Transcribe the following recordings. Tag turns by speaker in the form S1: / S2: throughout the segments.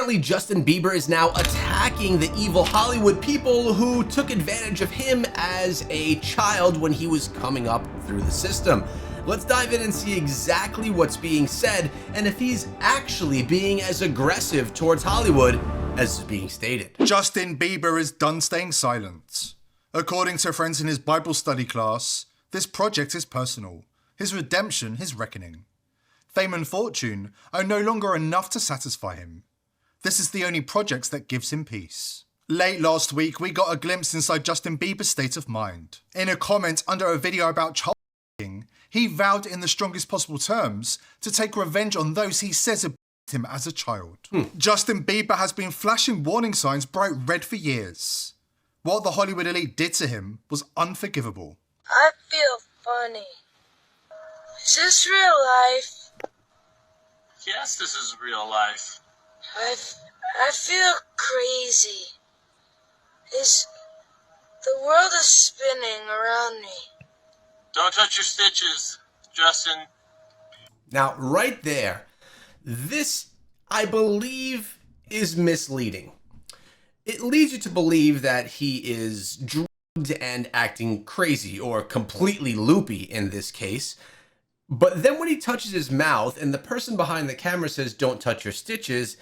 S1: Apparently, Justin Bieber is now attacking the evil Hollywood people who took advantage of him as a child when he was coming up through the system. Let's dive in and see exactly what's being said and if he's actually being as aggressive towards Hollywood as is being stated.
S2: Justin Bieber is done staying silent. According to friends in his Bible study class, this project is personal. His redemption, his reckoning. Fame and fortune are no longer enough to satisfy him. This is the only project that gives him peace. Late last week, we got a glimpse inside Justin Bieber's state of mind. In a comment under a video about child trafficking, he vowed in the strongest possible terms to take revenge on those he says abused him as a child. Justin Bieber has been flashing warning signs bright red for years. What the Hollywood elite did to him was unforgivable.
S3: I feel funny. Is this real life?
S4: Yes, this is real life.
S3: I feel crazy. The world is spinning around me.
S4: Don't touch your stitches, Justin.
S1: Now, right there, this, I believe, is misleading. It leads you to believe that he is drugged and acting crazy or completely loopy in this case. But then when he touches his mouth and the person behind the camera says, "Don't touch your stitches,"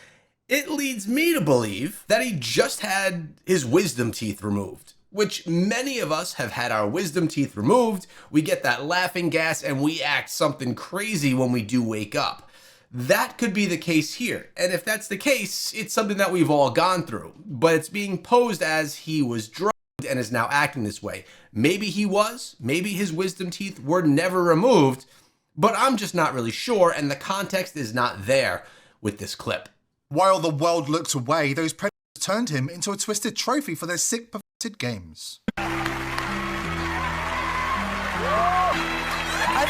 S1: it leads me to believe that he just had his wisdom teeth removed, which many of us have had our wisdom teeth removed. We get that laughing gas and we act something crazy when we do wake up. That could be the case here. And if that's the case, it's something that we've all gone through, but it's being posed as he was drugged and is now acting this way. Maybe he was, maybe his wisdom teeth were never removed, but I'm just not really sure, and the context is not there with this clip.
S2: While the world looked away, those predators turned him into a twisted trophy for their sick, perverted games.
S5: I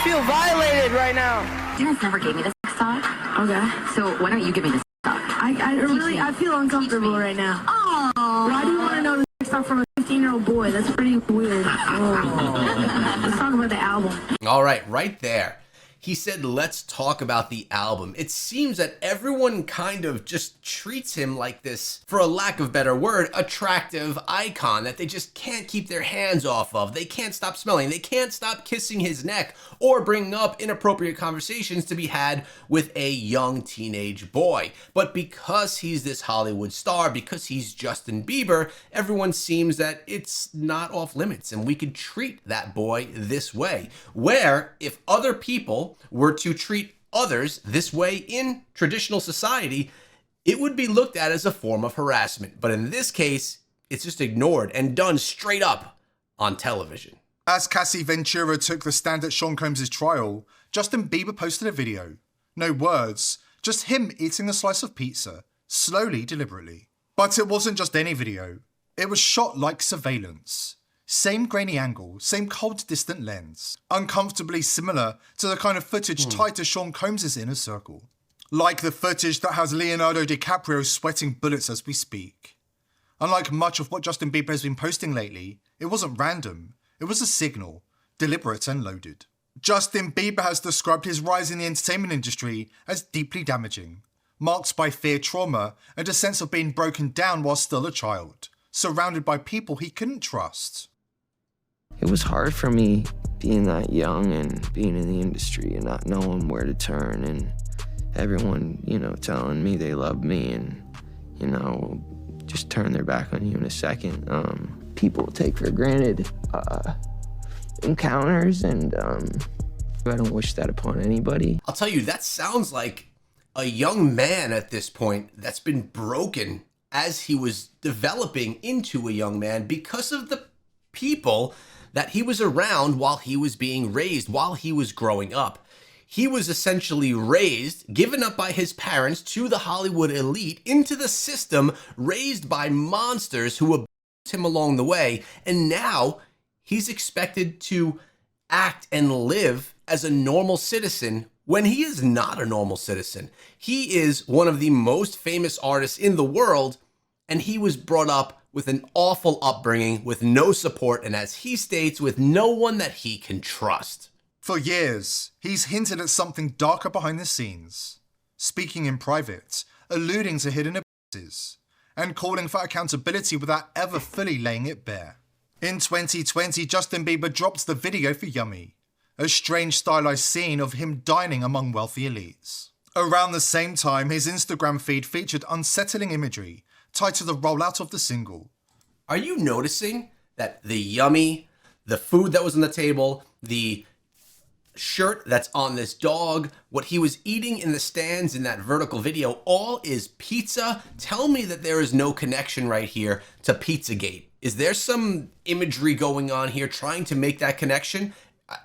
S5: feel violated right now.
S6: You guys never gave me this talk. Okay. So why don't you give me this talk?
S7: I feel uncomfortable right now.
S6: Oh.
S7: Why do you want to know this talk from a 15-year-old boy? That's pretty weird. Let's talk about the album.
S1: All right there. He said, let's talk about the album. It seems that everyone kind of just treats him like this, for a lack of a better word, attractive icon that they just can't keep their hands off of. They can't stop smelling. They can't stop kissing his neck or bringing up inappropriate conversations to be had with a young teenage boy. But because he's this Hollywood star, because he's Justin Bieber, everyone seems that it's not off limits and we could treat that boy this way. Where if other people were to treat others this way in traditional society, it would be looked at as a form of harassment. But in this case, it's just ignored and done straight up on television.
S2: As Cassie Ventura took the stand at Sean Combs' trial, Justin Bieber posted a video. No words, just him eating a slice of pizza, slowly, deliberately. But it wasn't just any video. It was shot like surveillance. Same grainy angle, same cold distant lens. Uncomfortably similar to the kind of footage tied to Sean Combs' inner circle. Like the footage that has Leonardo DiCaprio sweating bullets as we speak. Unlike much of what Justin Bieber has been posting lately, it wasn't random. It was a signal, deliberate and loaded. Justin Bieber has described his rise in the entertainment industry as deeply damaging, marked by fear, trauma, and a sense of being broken down while still a child, surrounded by people he couldn't trust.
S5: It was hard for me being that young and being in the industry and not knowing where to turn and everyone, telling me they love me and, just turn their back on you in a second. People take for granted encounters and I don't wish that upon anybody.
S1: I'll tell you, that sounds like a young man at this point that's been broken as he was developing into a young man because of the people that he was around while he was being raised, while he was growing up. He was essentially raised, given up by his parents to the Hollywood elite, into the system, raised by monsters who abused him along the way, and now he's expected to act and live as a normal citizen when he is not a normal citizen. He is one of the most famous artists in the world, and he was brought up with an awful upbringing, with no support, and as he states, with no one that he can trust.
S2: For years, he's hinted at something darker behind the scenes, speaking in private, alluding to hidden abuse and calling for accountability without ever fully laying it bare. In 2020, Justin Bieber dropped the video for Yummy, a strange stylized scene of him dining among wealthy elites. Around the same time, his Instagram feed featured unsettling imagery tied to the rollout of the single.
S1: Are you noticing that the Yummy, the food that was on the table, the shirt that's on this dog, what he was eating in the stands in that vertical video, all is pizza? Tell me that there is no connection right here to Pizzagate. Is there some imagery going on here trying to make that connection?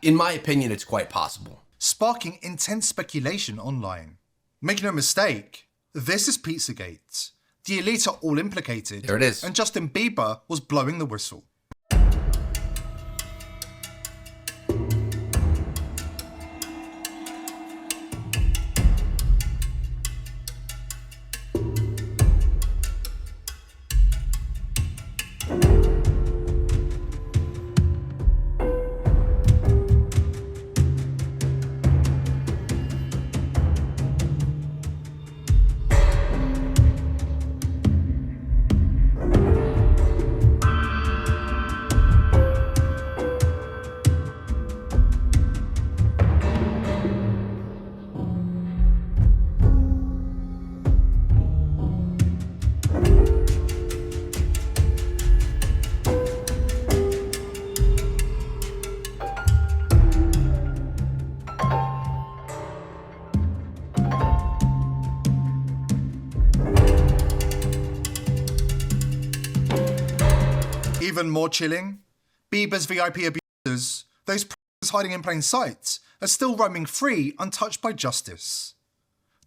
S1: In my opinion, it's quite possible.
S2: Sparking intense speculation online. Make no mistake, this is Pizzagate. The elite are all implicated.
S1: There it is.
S2: And Justin Bieber was blowing the whistle. Even more chilling, Bieber's VIP abusers, those predators hiding in plain sight, are still roaming free, untouched by justice.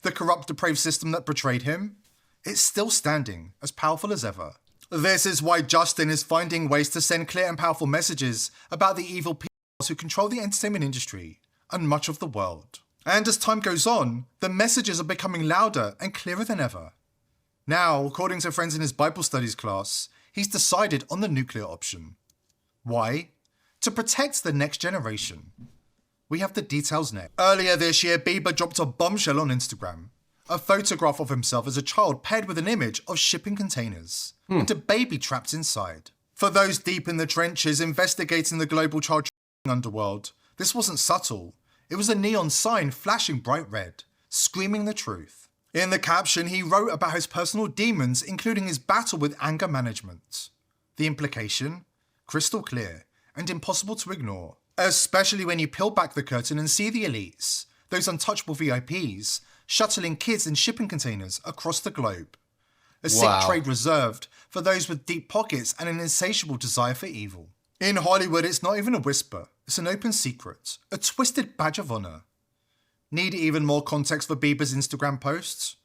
S2: The corrupt, depraved system that betrayed him, it's still standing, as powerful as ever. This is why Justin is finding ways to send clear and powerful messages about the evil people who control the entertainment industry and much of the world. And as time goes on, the messages are becoming louder and clearer than ever. Now, according to friends in his Bible studies class, he's decided on the nuclear option. Why? To protect the next generation. We have the details next. Earlier this year, Bieber dropped a bombshell on Instagram. A photograph of himself as a child paired with an image of shipping containers and a baby trapped inside. For those deep in the trenches investigating the global child trafficking underworld, this wasn't subtle. It was a neon sign flashing bright red, screaming the truth. In the caption, he wrote about his personal demons, including his battle with anger management. The implication? Crystal clear and impossible to ignore, especially when you peel back the curtain and see the elites, those untouchable VIPs, shuttling kids in shipping containers across the globe. A sick trade reserved for those with deep pockets and an insatiable desire for evil. In Hollywood, it's not even a whisper, it's an open secret, a twisted badge of honor. Need even more context for Bieber's Instagram posts?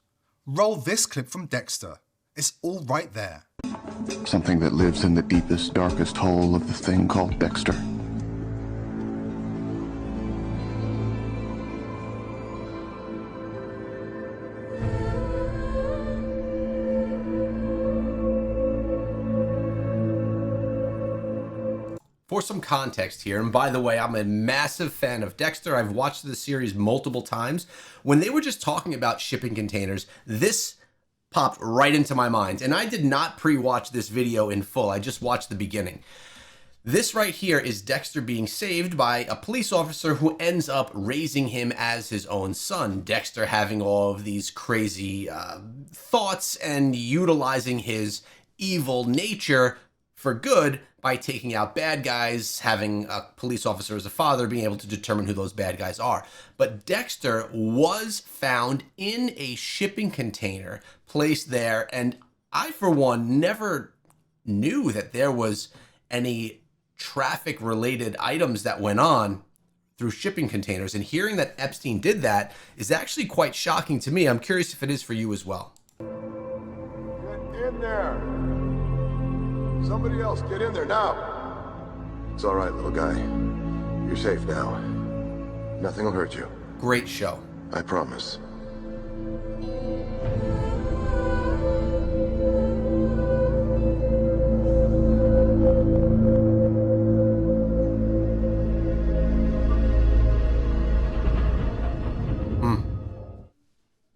S2: Roll this clip from Dexter. It's all right there.
S8: Something that lives in the deepest, darkest hole of the thing called Dexter.
S1: For some context here, and by the way, I'm a massive fan of Dexter. I've watched the series multiple times. When they were just talking about shipping containers, this popped right into my mind. And I did not pre-watch this video in full. I just watched the beginning. This right here is Dexter being saved by a police officer who ends up raising him as his own son. Dexter having all of these crazy thoughts and utilizing his evil nature for good by taking out bad guys, having a police officer as a father, being able to determine who those bad guys are. But Dexter was found in a shipping container placed there, and I, for one, never knew that there was any traffic-related items that went on through shipping containers. And hearing that Epstein did that is actually quite shocking to me. I'm curious if it is for you as well.
S9: Get in there. Somebody else, get in there now. It's all right, little guy. You're safe now. Nothing will hurt you.
S1: Great show.
S9: I promise.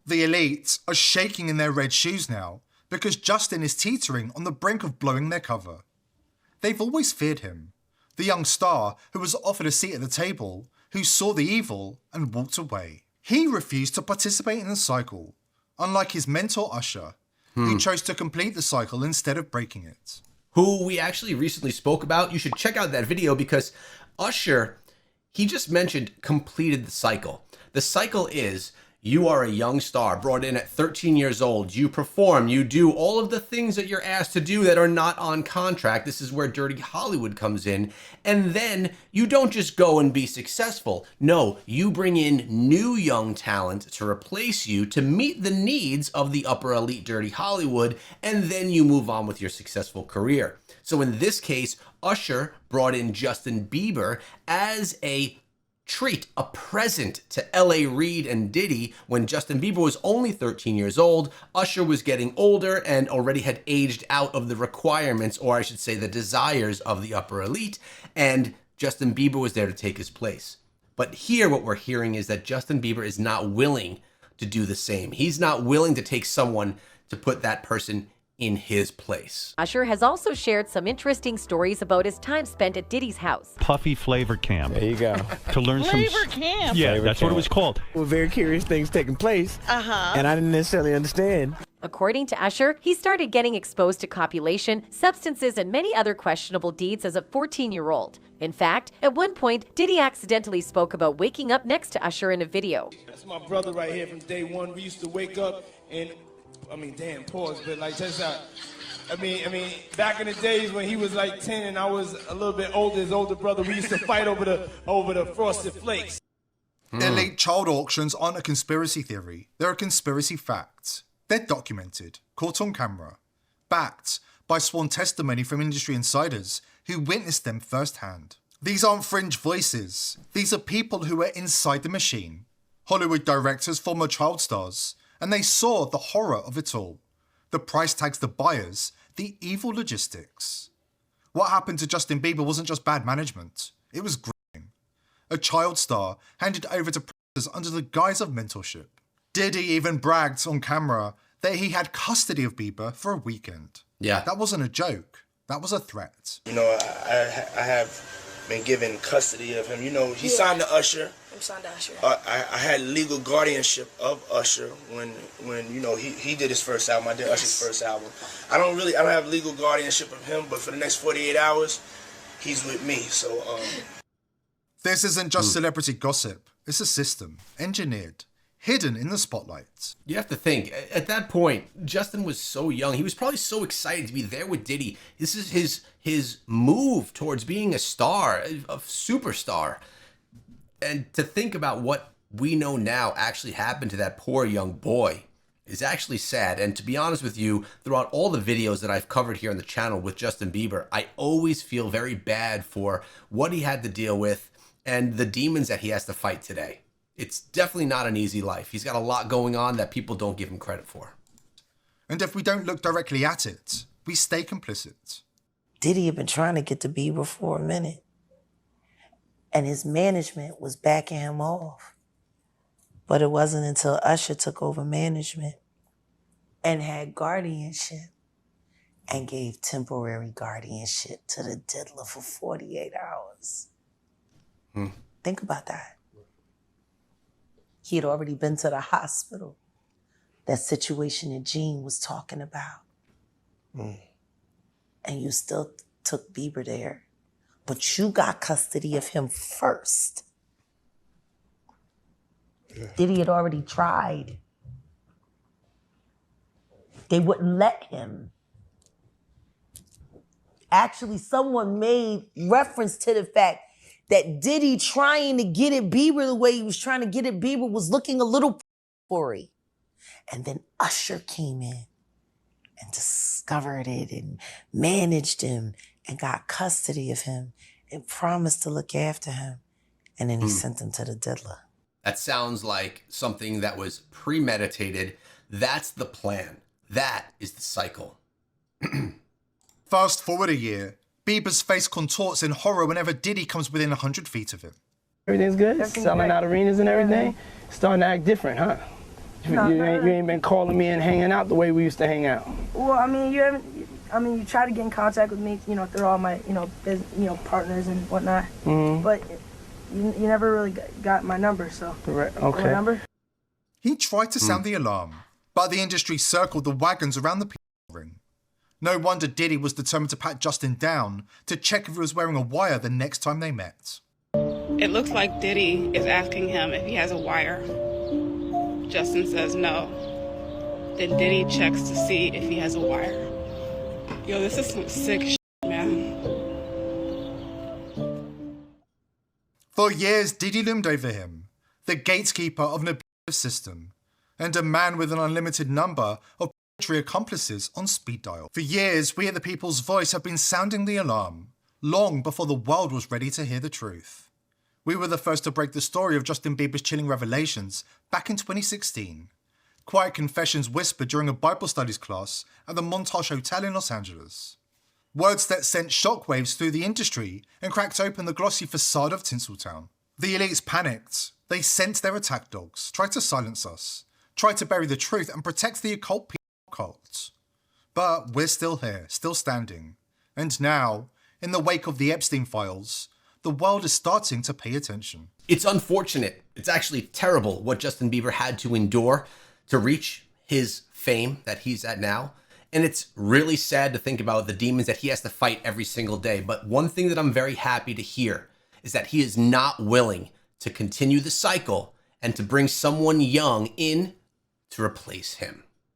S2: The elites are shaking in their red shoes now, because Justin is teetering on the brink of blowing their cover. They've always feared him, the young star who was offered a seat at the table, who saw the evil and walked away. He refused to participate in the cycle, unlike his mentor Usher, who chose to complete the cycle instead of breaking it.
S1: Who we actually recently spoke about. You should check out that video because Usher, he just mentioned completed the cycle. The cycle is you are a young star brought in at 13 years old. You perform, you do all of the things that you're asked to do that are not on contract. This is where Dirty Hollywood comes in. And then you don't just go and be successful. No, you bring in new young talent to replace you to meet the needs of the upper elite Dirty Hollywood. And then you move on with your successful career. So in this case, Usher brought in Justin Bieber as a treat, a present to L.A. Reid and Diddy. When Justin Bieber was only 13 years old, Usher was getting older and already had aged out of the requirements, or I should say the desires of the upper elite, and Justin Bieber was there to take his place. But here what we're hearing is that Justin Bieber is not willing to do the same. He's not willing to take someone to put that person in his place.
S10: Usher has also shared some interesting stories about his time spent at Diddy's house.
S11: Puffy Flavor Camp.
S12: There you go.
S11: To learn
S12: Flavor Camp.
S11: Yeah,
S12: Flavor
S11: that's
S12: camp.
S11: what it was called.
S12: Well, very curious things taking place. And I didn't necessarily understand.
S10: According to Usher, he started getting exposed to copulation, substances, and many other questionable deeds as a 14-year-old. In fact, at one point, Diddy accidentally spoke about waking up next to Usher in a video.
S13: That's my brother right here from day one. We used to wake up and, damn, pause, but like just back in the days when he was like 10 and I was a little bit older, his older brother, we used to fight over the Frosted Flakes.
S2: Elite child auctions aren't a conspiracy theory. They're a conspiracy fact. They're documented, caught on camera, backed by sworn testimony from industry insiders who witnessed them firsthand. These aren't fringe voices. These are people who were inside the machine. Hollywood directors, former child stars, and they saw the horror of it all. The price tags, the buyers, the evil logistics. What happened to Justin Bieber wasn't just bad management. It was grooming. A child star handed over to predators under the guise of mentorship. Diddy even bragged on camera that he had custody of Bieber for a weekend.
S1: Yeah.
S2: That wasn't a joke. That was a threat.
S14: You know, I have been given custody of him. You know, he signed to Usher.
S3: I'm signed to Usher.
S14: I had legal guardianship of Usher when you know he did his first album. I did Usher's first album. I don't have legal guardianship of him, but for the next 48 hours, he's with me. So
S2: this isn't just celebrity gossip. It's a system, engineered, hidden in the spotlight.
S1: You have to think, at that point, Justin was so young. He was probably so excited to be there with Diddy. This is his move towards being a star, a superstar. And to think about what we know now actually happened to that poor young boy is actually sad. And to be honest with you, throughout all the videos that I've covered here on the channel with Justin Bieber, I always feel very bad for what he had to deal with and the demons that he has to fight today. It's definitely not an easy life. He's got a lot going on that people don't give him credit for.
S2: And if we don't look directly at it, we stay complicit.
S15: Diddy had been trying to get to Bieber for a minute. And his management was backing him off. But it wasn't until Usher took over management and had guardianship and gave temporary guardianship to the diddler for 48 hours. Think about that. He had already been to the hospital. That situation that Gene was talking about. And you still took Bieber there. But you got custody of him first. Diddy had already tried. They wouldn't let him. Actually, someone made reference to the fact that Diddy trying to get at Bieber the way he was trying to get at Bieber was looking a little for-y. And then Usher came in and discovered it and managed him and got custody of him and promised to look after him. And then he sent him to the diddler.
S1: That sounds like something that was premeditated. That's the plan. That is the cycle.
S2: Fast forward a year, Bieber's face contorts in horror whenever Diddy comes within 100 feet of him.
S12: Everything's good? Selling out arenas and everything? Starting to act different, huh? You ain't been calling me and hanging out the way we used to hang out.
S3: Well, I mean, you haven't. I mean, you try to get in contact with me, through all my, partners and whatnot. Mm-hmm. But you never really got my number, so.
S12: Right. Okay.
S3: My number?
S2: He tried to sound the alarm, but the industry circled the wagons around the ring. No wonder Diddy was determined to pat Justin down to check if he was wearing a wire the next time they met.
S11: It looks like Diddy is asking him if he has a wire. Justin says no. Then Diddy checks to see if he has a wire. Yo, this is some sick shit, man.
S2: For years, Diddy loomed over him, the gatekeeper of an abusive system, and a man with an unlimited number of predatory accomplices on speed dial. For years, we at The People's Voice have been sounding the alarm, long before the world was ready to hear the truth. We were the first to break the story of Justin Bieber's chilling revelations back in 2016. Quiet confessions whispered during a Bible studies class at the Montage Hotel in Los Angeles. Words that sent shockwaves through the industry and cracked open the glossy facade of Tinseltown. The elites panicked. They sent their attack dogs, tried to silence us, tried to bury the truth and protect the occult cult. But we're still here, still standing. And now, in the wake of the Epstein files, the world is starting to pay attention.
S1: It's unfortunate. It's actually terrible what Justin Bieber had to endure to reach his fame that he's at now. And it's really sad to think about the demons that he has to fight every single day. But one thing that I'm very happy to hear is that he is not willing to continue the cycle and to bring someone young in to replace him.